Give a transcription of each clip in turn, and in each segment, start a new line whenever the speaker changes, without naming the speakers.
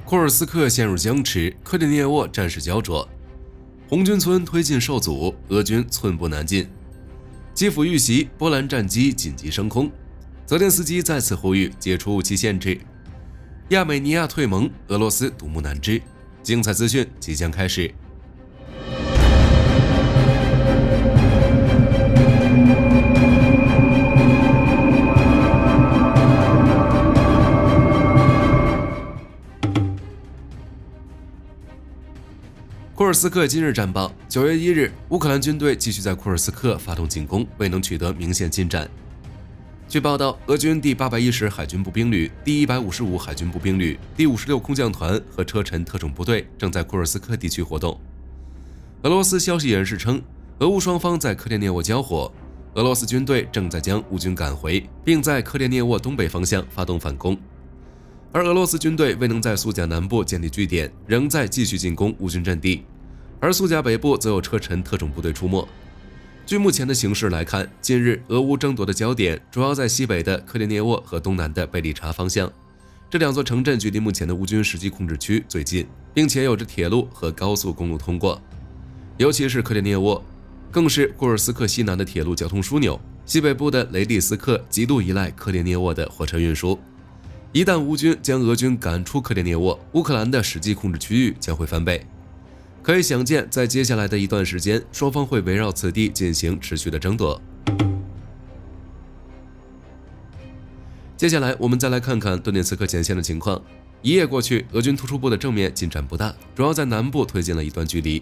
库尔斯克陷入僵持，克里涅沃战事焦灼，红军村推进受阻，俄军寸步难进。基辅遇袭，波兰战机紧急升空，泽连斯基再次呼吁解除武器限制。亚美尼亚退盟，俄罗斯独木难支。精彩资讯即将开始。库尔斯克今日战报：9月1日，乌克兰军队继续在库尔斯克发动进攻，未能取得明显进展。据报道，俄军第810海军步兵旅、第155海军步兵旅、第56空降团和车臣特种部队正在库尔斯克地区活动。俄罗斯消息人士称，俄乌双方在克列涅沃交火，俄罗斯军队正在将乌军赶回，并在克列涅沃东北方向发动反攻。而俄罗斯军队未能在苏贾南部建立据点，仍在继续进攻乌军阵地，而苏贾北部则有车臣特种部队出没。据目前的形势来看，近日俄乌争夺的焦点主要在西北的克列涅沃和东南的贝利察方向，这两座城镇距离目前的乌军实际控制区最近，并且有着铁路和高速公路通过。尤其是克列涅沃，更是库尔斯克西南的铁路交通枢纽，西北部的雷利斯克极度依赖克列涅沃的火车运输。一旦乌军将俄军赶出克列涅沃，乌克兰的实际控制区域将会翻倍。可以想见，在接下来的一段时间，双方会围绕此地进行持续的争夺。接下来，我们再来看看顿涅茨克前线的情况。一夜过去，俄军突出部的正面进展不大，主要在南部推进了一段距离。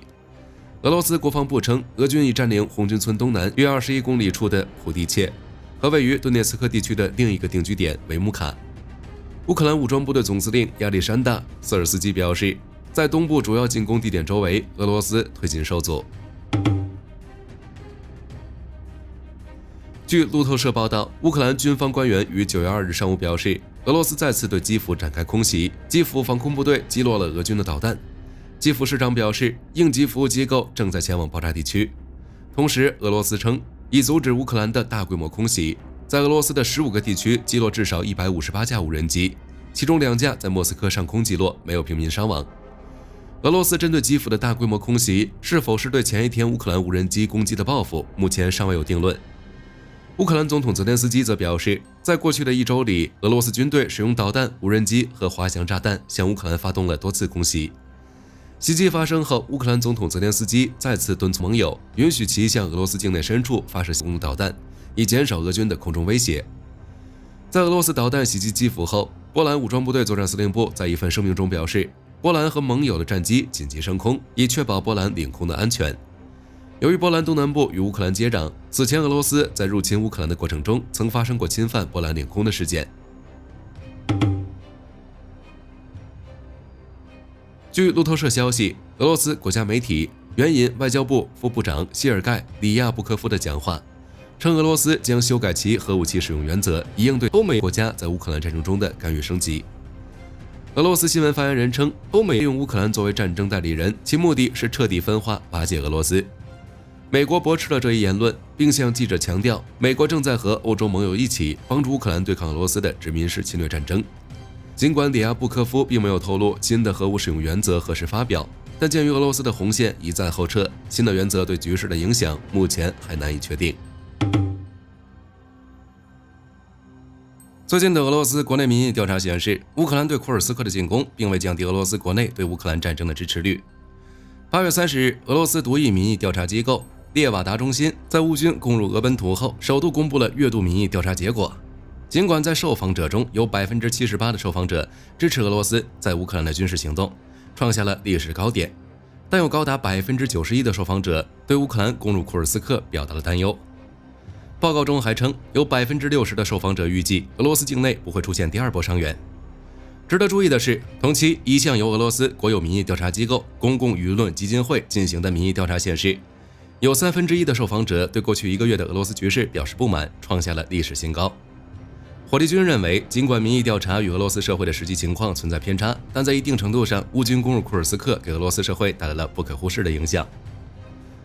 俄罗斯国防部称，俄军已占领红军村东南约21公里处的普蒂切和位于顿涅茨克地区的另一个定居点维姆卡。乌克兰武装部队总司令亚历山大·瑟尔斯基表示，在东部主要进攻地点周围，俄罗斯推进受阻。据路透社报道，乌克兰军方官员于9月2日上午表示，俄罗斯再次对基辅展开空袭，基辅防空部队击落了俄军的导弹。基辅市长表示，应急服务机构正在前往爆炸地区。同时，俄罗斯称已阻止乌克兰的大规模空袭，在俄罗斯的15个地区击落至少158架无人机，其中2架在莫斯科上空击落，没有平民伤亡。俄罗斯针对基辅的大规模空袭是否是对前一天乌克兰无人机攻击的报复，目前尚未有定论。乌克兰总统泽连斯基则表示，在过去的1周里，俄罗斯军队使用导弹、无人机和滑翔炸弹向乌克兰发动了多次空袭。袭击发生后，乌克兰总统泽连斯基再次敦促盟友允许其向俄罗斯境内深处发射公路导弹，以减少俄军的空中威胁。在俄罗斯导弹袭击基辅后，波兰武装部队作战司令部在一份声明中表示，波兰和盟友的战机紧急升空，以确保波兰领空的安全。由于波兰东南部与乌克兰接壤，此前俄罗斯在入侵乌克兰的过程中曾发生过侵犯波兰领空的事件。据路透社消息，俄罗斯国家媒体援引外交部副部长谢尔盖·里亚布科夫的讲话，称俄罗斯将修改其核武器使用原则，以应对欧美国家在乌克兰战争中的干预升级。俄罗斯新闻发言人称，欧美用乌克兰作为战争代理人，其目的是彻底分化、瓦解俄罗斯。美国驳斥了这一言论，并向记者强调，美国正在和欧洲盟友一起帮助乌克兰对抗俄罗斯的殖民式侵略战争。尽管里亚布科夫并没有透露新的核武使用原则何时发表，但鉴于俄罗斯的红线一再后撤，新的原则对局势的影响目前还难以确定。最近的俄罗斯国内民意调查显示，乌克兰对库尔斯克的进攻并未降低俄罗斯国内对乌克兰战争的支持率。8月30日，俄罗斯独立民意调查机构列瓦达中心在乌军攻入俄本土后，首度公布了月度民意调查结果。尽管在受访者中有 78% 的受访者支持俄罗斯在乌克兰的军事行动，创下了历史高点，但有高达 91% 的受访者对乌克兰攻入库尔斯克表达了担忧。报告中还称，有 60% 的受访者预计俄罗斯境内不会出现第二波伤员。值得注意的是，同期一项由俄罗斯国有民意调查机构公共舆论基金会进行的民意调查显示，有1/3的受访者对过去1个月的俄罗斯局势表示不满，创下了历史新高。火力军认为，尽管民意调查与俄罗斯社会的实际情况存在偏差，但在一定程度上，乌军攻入库尔斯克给俄罗斯社会带来了不可忽视的影响。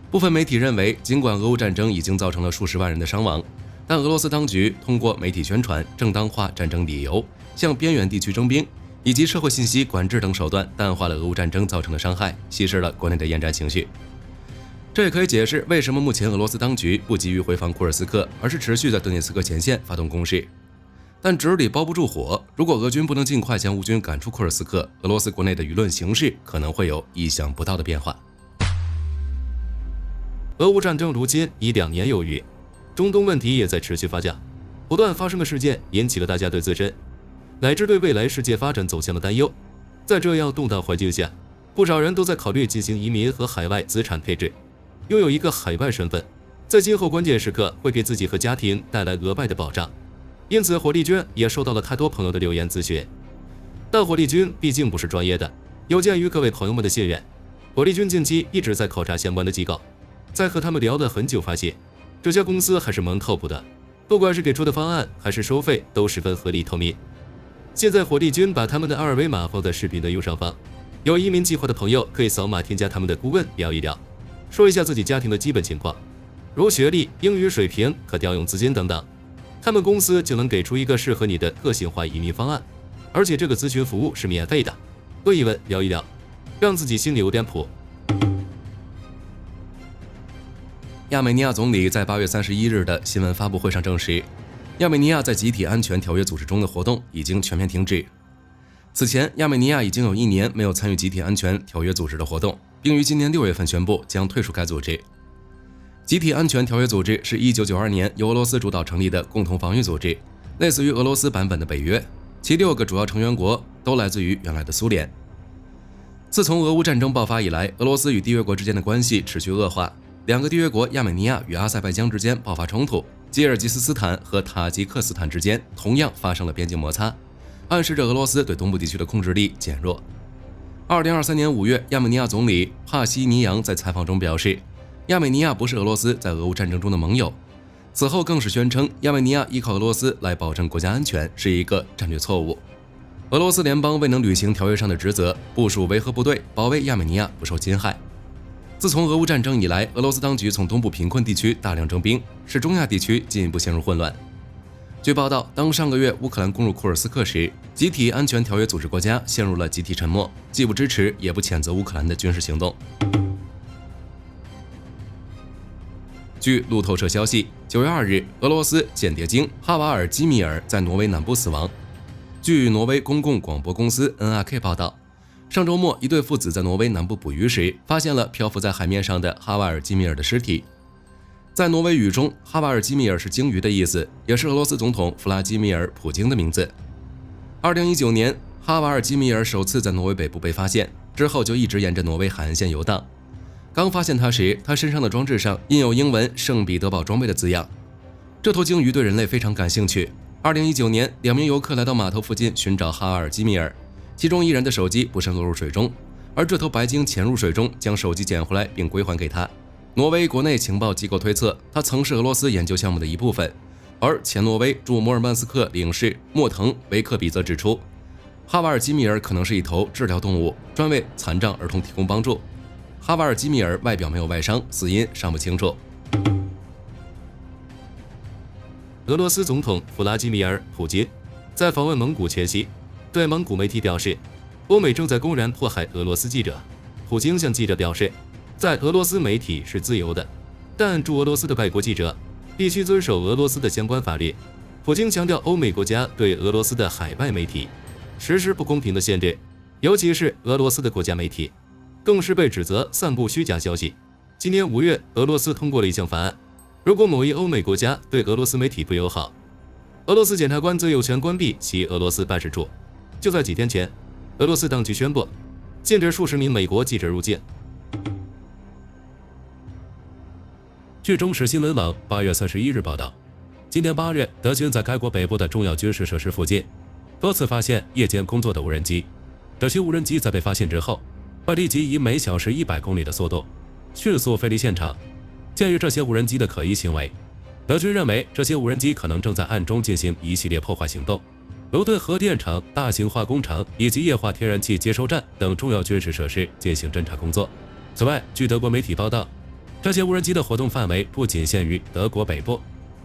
部分媒体认为，尽管俄乌战争已经造成了数十万人的伤亡，但俄罗斯当局通过媒体宣传正当化战争理由，向边缘地区征兵，以及社会信息管制等手段淡化了俄乌战争造成的伤害，稀释了国内的厌战情绪。这也可以解释为什么目前俄罗斯当局不急于回防库尔斯克，而是持续在顿涅茨克前线发动攻势。但纸里包不住火，如果俄军不能尽快将乌军赶出库尔斯克，俄罗斯国内的舆论形势可能会有意想不到的变化。
俄乌战争如今已2年有余，中东问题也在持续发酵，不断发生的事件引起了大家对自身乃至对未来世界发展走向的担忧。在这样动荡环境下，不少人都在考虑进行移民和海外资产配置。拥有一个海外身份，在今后关键时刻会给自己和家庭带来额外的保障。因此，火力军也收到了太多朋友的留言咨询。但火力军毕竟不是专业的，有鉴于各位朋友们的信任，火力军近期一直在考察相关的机构，在和他们聊了很久，发现这家公司还是蛮靠谱的，不管是给出的方案还是收费都十分合理透明。现在火力军把他们的二维码放在视频的右上方，有移民计划的朋友可以扫码添加他们的顾问聊一聊，说一下自己家庭的基本情况，如学历、英语水平、可调用资金等等，他们公司就能给出一个适合你的个性化移民方案，而且这个咨询服务是免费的。问一问，聊一聊，让自己心里有点谱。
亚美尼亚总理在8月31日的新闻发布会上证实，亚美尼亚在集体安全条约组织中的活动已经全面停止。此前，亚美尼亚已经有1年没有参与集体安全条约组织的活动，并于今年6月份宣布将退出该组织。集体安全条约组织是1992年由俄罗斯主导成立的共同防御组织，类似于俄罗斯版本的北约，其6个主要成员国都来自于原来的苏联。自从俄乌战争爆发以来，俄罗斯与缔约国之间的关系持续恶化，2个缔约国亚美尼亚与阿塞拜疆之间爆发冲突，吉尔吉斯斯坦和塔吉克斯坦之间同样发生了边境摩擦，暗示着俄罗斯对东部地区的控制力减弱。2023年5月，亚美尼亚总理帕西尼扬在采访中表示，亚美尼亚不是俄罗斯在俄乌战争中的盟友。此后更是宣称，亚美尼亚依靠俄罗斯来保证国家安全是一个战略错误。俄罗斯联邦未能履行条约上的职责，部署维和部队保卫亚美尼亚不受侵害。自从俄乌战争以来，俄罗斯当局从东部贫困地区大量征兵，使中亚地区进一步陷入混乱。据报道，当上个月乌克兰攻入库尔斯克时，集体安全条约组织国家陷入了集体沉默，既不支持也不谴责乌克兰的军事行动。据路透社消息，9月2日，俄罗斯间谍精哈瓦尔基米尔在挪威南部死亡。据挪威公共广播公司 NRK 报道，上周末一对父子在挪威南部捕鱼时，发现了漂浮在海面上的哈瓦尔基米尔的尸体。在挪威语中，哈瓦尔基米尔是鲸鱼的意思，也是俄罗斯总统弗拉基米尔·普京的名字。2019年，哈瓦尔基米尔首次在挪威北部被发现，之后就一直沿着挪威海岸线游荡。刚发现他时，他身上的装置上印有英文圣彼得堡装备的字样。这头鲸鱼对人类非常感兴趣。2019年，2名游客来到码头附近寻找哈瓦尔基米尔，其中一人的手机不慎落入水中，而这头白鲸潜入水中将手机捡回来并归还给他。挪威国内情报机构推测，他曾是俄罗斯研究项目的一部分。而前挪威驻摩尔曼斯克领事莫腾维克比则指出，哈瓦尔基米尔可能是一头治疗动物，专为残障儿童提供帮助。哈瓦尔基米尔外表没有外伤，死因尚不清楚。
俄罗斯总统弗拉基米尔·普京在访问蒙古前夕，对蒙古媒体表示，欧美正在公然迫害俄罗斯记者。普京向记者表示，在俄罗斯媒体是自由的，但驻俄罗斯的外国记者必须遵守俄罗斯的相关法律。普京强调，欧美国家对俄罗斯的海外媒体实施不公平的限制，尤其是俄罗斯的国家媒体，更是被指责散布虚假消息。今年5月，俄罗斯通过了一项法案，如果某一欧美国家对俄罗斯媒体不友好，俄罗斯检察官则有权关闭其俄罗斯办事处。就在几天前，俄罗斯当局宣布禁止数十名美国记者入境。
据中时新闻网8月31日报道，今年8月，德军在该国北部的重要军事设施附近多次发现夜间工作的无人机。这些无人机在被发现之后，会立即以每小时100公里的速度迅速飞离现场。鉴于这些无人机的可疑行为，德军认为这些无人机可能正在暗中进行一系列破坏行动，如对核电厂、大型化工厂以及液化天然气接收站等重要军事设施进行侦察工作。此外，据德国媒体报道，这些无人机的活动范围不仅限于德国北部，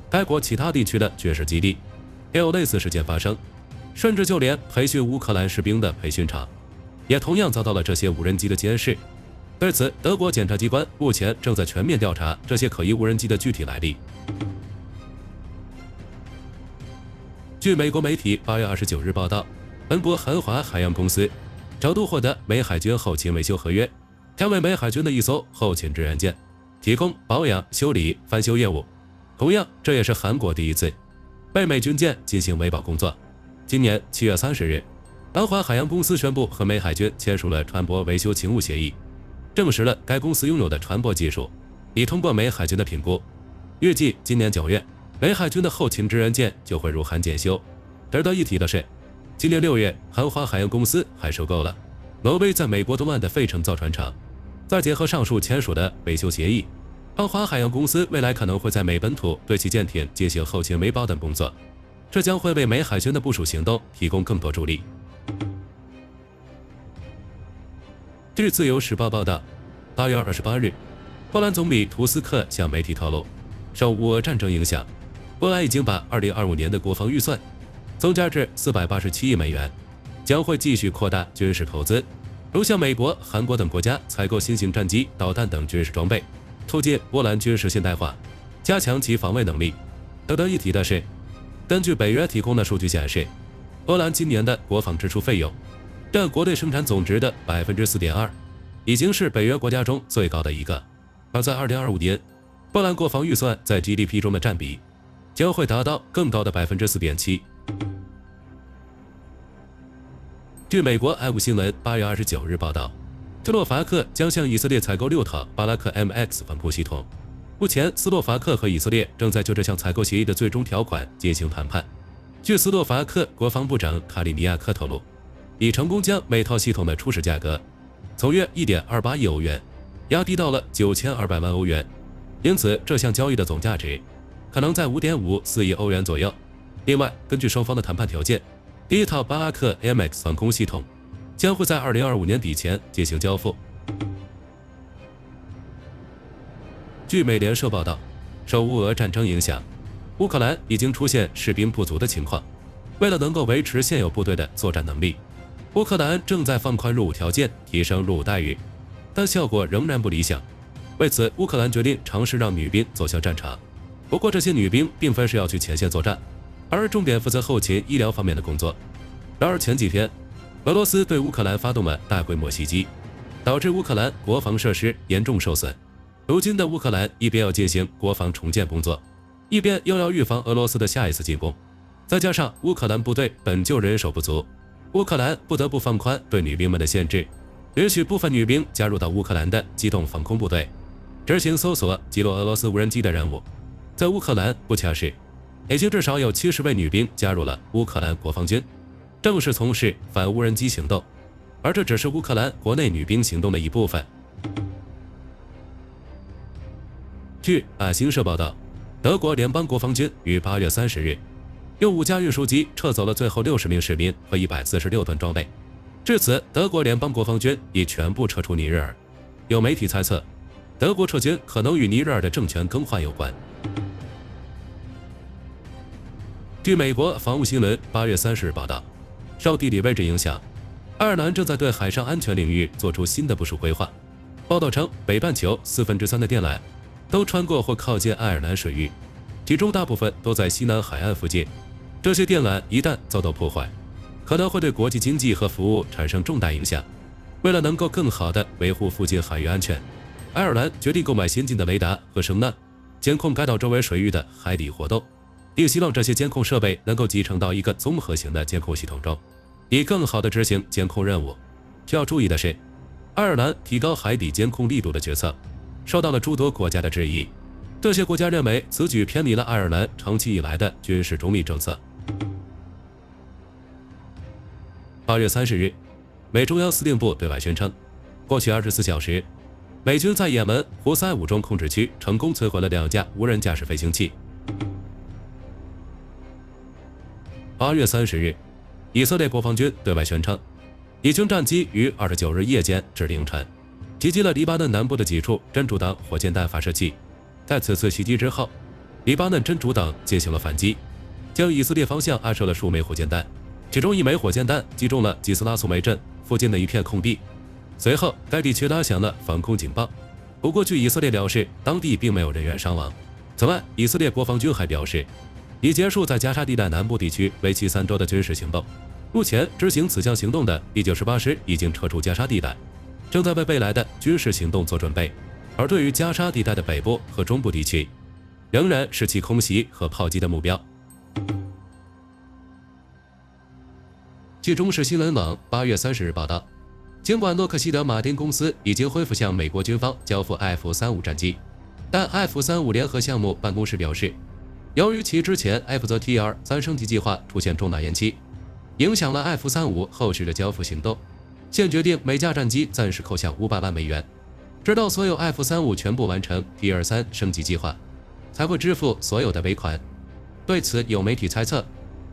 该国其他地区的军事基地也有类似事件发生。甚至就连培训乌克兰士兵的培训场，也同样遭到了这些无人机的监视。对此，德国检察机关目前正在全面调查这些可疑无人机的具体来历。据美国媒体8月29日报道，恩波韩华海洋公司首度获得美海军后勤维修合约，将为美海军的一艘后勤支援舰提供保养、修理、翻修业务。同样，这也是韩国第一次为美军舰进行维保工作。今年7月30日，韩华海洋公司宣布和美海军签署了船舶维修勤务协议，证实了该公司拥有的船舶技术已通过美海军的评估。预计今年9月，美海军的后勤支援舰就会入韩检修。值得一提的是，今年6月，韩华海洋公司还收购了挪威在美国东岸的费城造船厂。再结合上述签署的维修协议，韩华海洋公司未来可能会在美本土对其舰艇进行后勤维保等工作，这将会为美海军的部署行动提供更多助力。据自由时报报道，8月28日，波兰总理图斯克向媒体透露，受乌俄战争影响，波兰已经把2025年的国防预算增加至487亿美元，将会继续扩大军事投资，如向美国、韩国等国家采购新型战机、导弹等军事装备，促进波兰军事现代化，加强其防卫能力。值得一提的是，根据北约提供的数据显示，波兰今年的国防支出费用占国内生产总值的 4.2%， 已经是北约国家中最高的一个。而在2025年，波兰国防预算在 GDP 中的占比将会达到更高的 4.7%。据美国爱物新闻8月29日报道，斯洛伐克将向以色列采购6套巴拉克 MX 防空系统。目前，斯洛伐克和以色列正在就这项采购协议的最终条款进行谈判。据斯洛伐克国防部长卡里尼亚克透露，已成功将每套系统的初始价格从约 1.28 亿欧元压低到了9200万欧元，因此这项交易的总价值可能在 5.54 亿欧元左右。另外，根据双方的谈判条件，第一套巴拉克 MX 防空系统将会在2025年底前进行交付。据美联社报道，受乌俄战争影响，乌克兰已经出现士兵不足的情况。为了能够维持现有部队的作战能力，乌克兰正在放宽入伍条件，提升入伍待遇，但效果仍然不理想。为此，乌克兰决定尝试让女兵走向战场。不过，这些女兵并非是要去前线作战，而重点负责后勤医疗方面的工作。然而前几天，俄罗斯对乌克兰发动了大规模袭击，导致乌克兰国防设施严重受损。如今的乌克兰一边要进行国防重建工作，一边又要预防俄罗斯的下一次进攻。再加上乌克兰部队本就人手不足，乌克兰不得不放宽对女兵们的限制，允许部分女兵加入到乌克兰的机动防空部队，执行搜索、击落俄罗斯无人机的任务。在乌克兰不恰是已经至少有70位女兵加入了乌克兰国防军，正式从事反无人机行动，而这只是乌克兰国内女兵行动的一部分。据阿星社报道，德国联邦国防军于8月30日用5架运输机撤走了最后60名士兵和146吨装备。至此，德国联邦国防军已全部撤出尼日尔。有媒体猜测，德国撤军可能与尼日尔的政权更换有关。据美国防务新闻8月30日报道，受地理位置影响，爱尔兰正在对海上安全领域做出新的部署规划。报道称，北半球3/4的电缆都穿过或靠近爱尔兰水域，其中大部分都在西南海岸附近。这些电缆一旦遭到破坏，可能会对国际经济和服务产生重大影响。为了能够更好地维护附近海域安全，爱尔兰决定购买先进的雷达和声呐，监控该岛周围水域的海底活动，并希望这些监控设备能够集成到一个综合型的监控系统中，以更好地执行监控任务。需要注意的是，爱尔兰提高海底监控力度的决策受到了诸多国家的质疑，这些国家认为此举偏离了爱尔兰长期以来的军事中立政策。8月30日，美中央司令部对外宣称，过去24小时，美军在也门胡塞武装控制区成功摧毁了2架无人驾驶飞行器。8月30日，以色列国防军对外宣称，以军战机于29日夜间至凌晨袭击了黎巴嫩南部的几处真主党火箭弹发射器。在此次袭击之后，黎巴嫩真主党进行了反击，将以色列方向安射了数枚火箭弹，其中一枚火箭弹击中了基斯拉苏梅镇附近的一片空地，随后该地区打响了防空警报。不过，据以色列表示，当地并没有人员伤亡。此外，以色列国防军还表示，已结束在加沙地带南部地区为期3周的军事行动。目前执行此项行动的第98师已经撤出加沙地带，正在为未来的军事行动做准备。而对于加沙地带的北部和中部地区，仍然是其空袭和炮击的目标。据中时新闻网8月30日报道，尽管洛克希德马丁公司已经恢复向美国军方交付 F-35战机，但 F-35联合项目办公室表示，由于其之前 F-35 升级计划出现重大延期，影响了 F-35后续的交付行动，现决定每架战机暂时扣下500万美元，直到所有 F-35全部完成 T-23升级计划，才会支付所有的尾款。对此，有媒体猜测，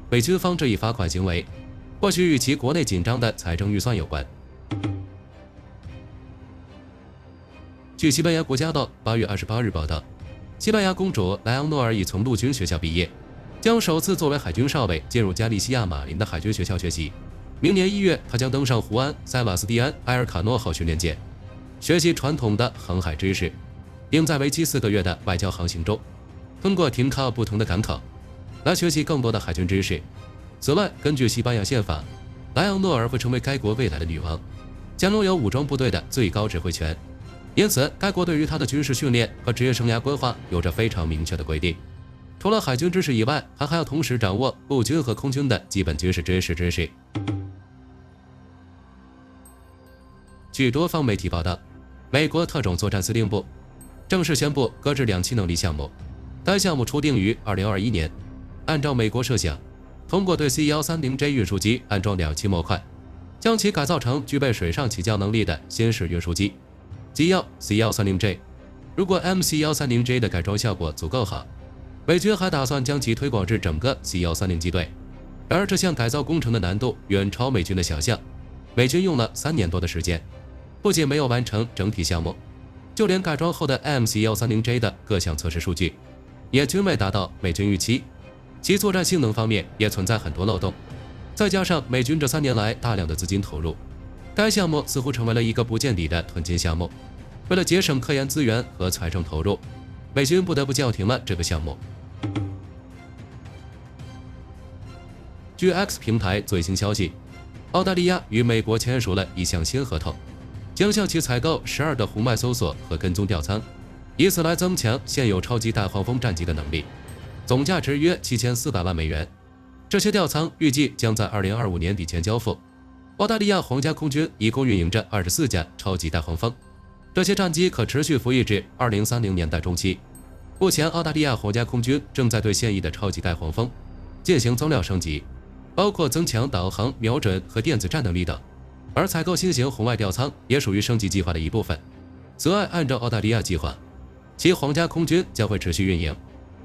美军方这一罚款行为或许与其国内紧张的财政预算有关。据西班牙国家报8月28日报道，西班牙公主莱昂诺尔已从陆军学校毕业，将首次作为海军少尉进入加利西亚马林的海军学校学习。明年1月，她将登上胡安·塞瓦斯蒂安·埃尔卡诺号训练舰，学习传统的航海知识，并在为期4个月的外交航行中，通过停靠不同的港口来学习更多的海军知识。此外，根据西班牙宪法，莱昂诺尔会成为该国未来的女王，将拥有武装部队的最高指挥权。因此，该国对于她的军事训练和职业生涯规划有着非常明确的规定。除了海军知识以外，她还要同时掌握陆军和空军的基本军事知识。据多方媒体报道，美国特种作战司令部正式宣布搁置2栖能力项目，该项目初定于2021年。按照美国设想，通过对 C-130J 运输机安装2栖模块，将其改造成具备水上起降能力的新式运输机，即 C-130J。如果 MC-130J 的改装效果足够好，美军还打算将其推广至整个 C-130机队。然而，这项改造工程的难度远超美军的想象，美军用了3年多的时间，不仅没有完成整体项目，就连改装后的 MC-130J 的各项测试数据也均未达到美军预期，其作战性能方面也存在很多漏洞。再加上美军这3年来大量的资金投入，该项目似乎成为了一个不见底的囤金项目。为了节省科研资源和财政投入，美军不得不叫停了这个项目。据 X 平台最新消息，澳大利亚与美国签署了一项新合同，将向其采购12个红外搜索和跟踪吊舱，以此来增强现有超级大黄蜂战机的能力，总价值约7400万美元。这些吊舱预计将在2025年底前交付。澳大利亚皇家空军一共运营着24架超级大黄蜂，这些战机可持续服役至2030年代中期。目前，澳大利亚皇家空军正在对现役的超级大黄蜂进行增料升级，包括增强导航、瞄准和电子战能力等。而采购新型红外吊舱也属于升级计划的一部分。此外，按照澳大利亚计划，其皇家空军将会持续运营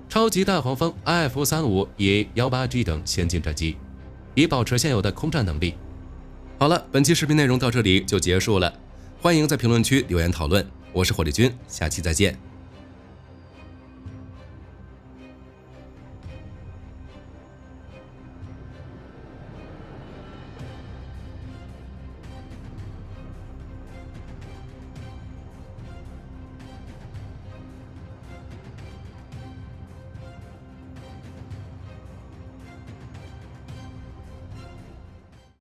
超级大黄蜂 IF-35 EA-18G 等先进战机，以保持现有的空战能力。
好了，本期视频内容到这里就结束了，欢迎在评论区留言讨论。我是火力军，下期再见。